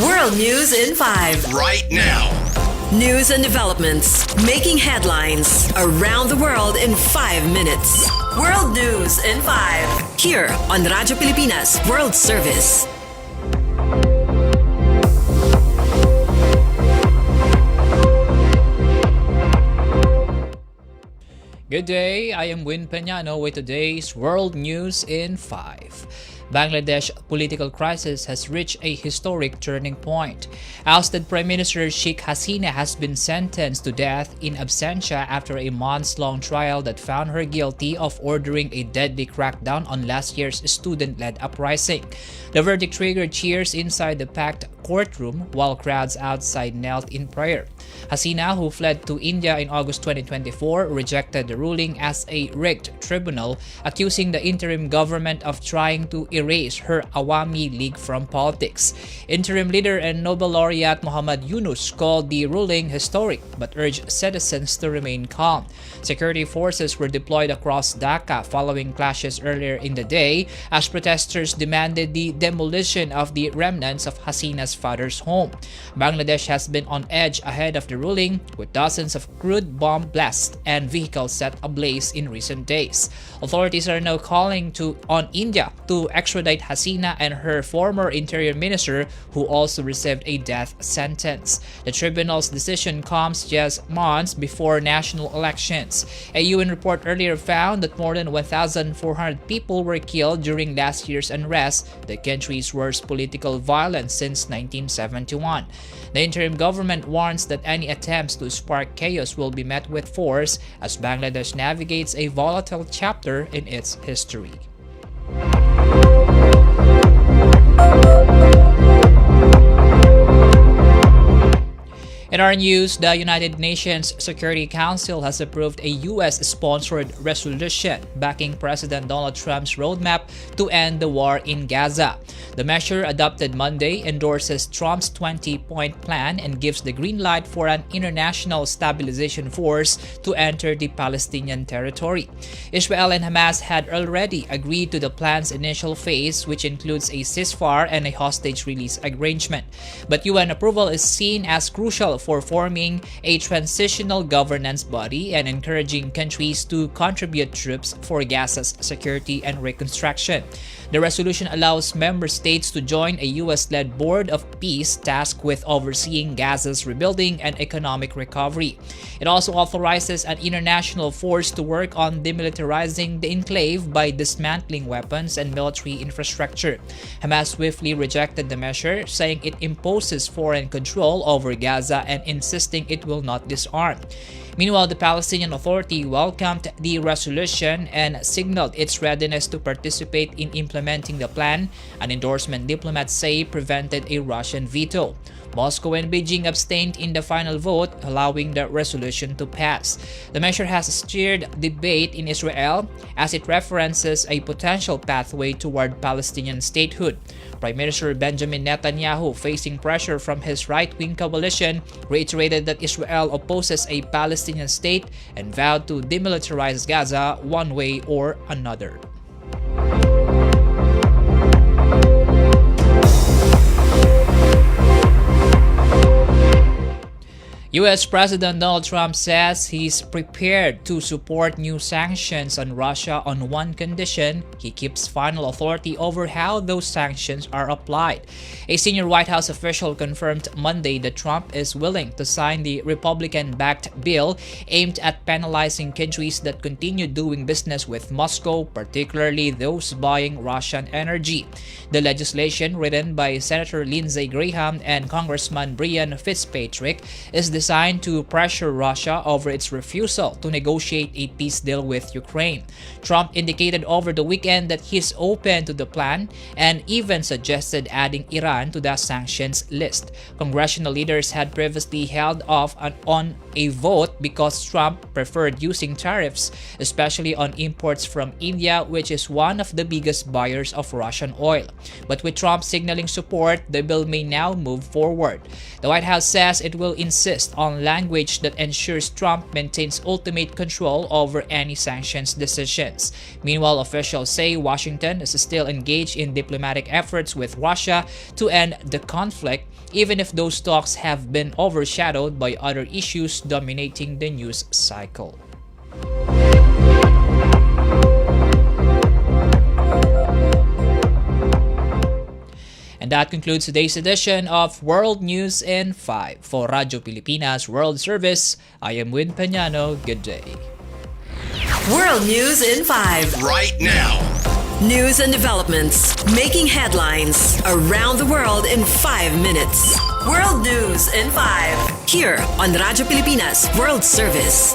World News in 5. Right now. News and developments making headlines around the world in 5 minutes. World News in 5. Here on Radyo Pilipinas World Service. Good day, I am Peñano with today's World News in 5. Bangladesh political crisis has reached a historic turning point. Ousted Prime Minister Sheikh Hasina has been sentenced to death in absentia after a months-long trial that found her guilty of ordering a deadly crackdown on last year's student-led uprising. The verdict triggered cheers inside the packed courtroom while crowds outside knelt in prayer. Hasina, who fled to India in August 2024, rejected the ruling as a rigged tribunal, accusing the interim government of trying to erase her Awami League from politics. Interim leader and Nobel laureate Muhammad Yunus called the ruling historic but urged citizens to remain calm. Security forces were deployed across Dhaka following clashes earlier in the day as protesters demanded the demolition of the remnants of Hasina's father's home. Bangladesh has been on edge ahead of the ruling, with dozens of crude bomb blasts and vehicles set ablaze in recent days. Authorities are now calling on India to extradite Hasina and her former interior minister, who also received a death sentence. The tribunal's decision comes just months before national elections. A UN report earlier found that more than 1,400 people were killed during last year's unrest, the country's worst political violence since 1971. The interim government warns that any attempts to spark chaos will be met with force as Bangladesh navigates a volatile chapter in its history. In our news, the United Nations Security Council has approved a U.S.-sponsored resolution backing President Donald Trump's roadmap to end the war in Gaza. The measure, adopted Monday, endorses Trump's 20-point plan and gives the green light for an international stabilization force to enter the Palestinian territory. Israel and Hamas had already agreed to the plan's initial phase, which includes a ceasefire and a hostage release arrangement. But UN approval is seen as crucial for forming a transitional governance body and encouraging countries to contribute troops for Gaza's security and reconstruction. The resolution allows member states to join a US-led board of peace tasked with overseeing Gaza's rebuilding and economic recovery. It also authorizes an international force to work on demilitarizing the enclave by dismantling weapons and military infrastructure. Hamas swiftly rejected the measure, saying it imposes foreign control over Gaza and insisting it will not disarm. Meanwhile, the Palestinian Authority welcomed the resolution and signaled its readiness to participate in implementing the plan, an endorsement diplomats say prevented a Russian veto. Moscow and Beijing abstained in the final vote, allowing the resolution to pass. The measure has stirred debate in Israel as it references a potential pathway toward Palestinian statehood. Prime Minister Benjamin Netanyahu, facing pressure from his right-wing coalition, reiterated that Israel opposes a Palestinian state and vowed to demilitarize Gaza one way or another. U.S. President Donald Trump says he's prepared to support new sanctions on Russia on one condition: he keeps final authority over how those sanctions are applied. A senior White House official confirmed Monday that Trump is willing to sign the Republican-backed bill aimed at penalizing countries that continue doing business with Moscow, particularly those buying Russian energy. The legislation, written by Senator Lindsey Graham and Congressman Brian Fitzpatrick, is designed to pressure Russia over its refusal to negotiate a peace deal with Ukraine. Trump indicated over the weekend that he's open to the plan and even suggested adding Iran to the sanctions list. Congressional leaders had previously held off on a vote because Trump preferred using tariffs, especially on imports from India, which is one of the biggest buyers of Russian oil. But with Trump signaling support, the bill may now move forward. The White House says it will insist on language that ensures Trump maintains ultimate control over any sanctions decisions. Meanwhile, officials say Washington is still engaged in diplomatic efforts with Russia to end the conflict, even if those talks have been overshadowed by other issues dominating the news cycle. And that concludes today's edition of World News in 5. For Radyo Pilipinas World Service, I am Win Peñano. Good day. World News in 5. Right now. News and developments making headlines around the world in 5 minutes. World News in 5. Here on Radyo Pilipinas World Service.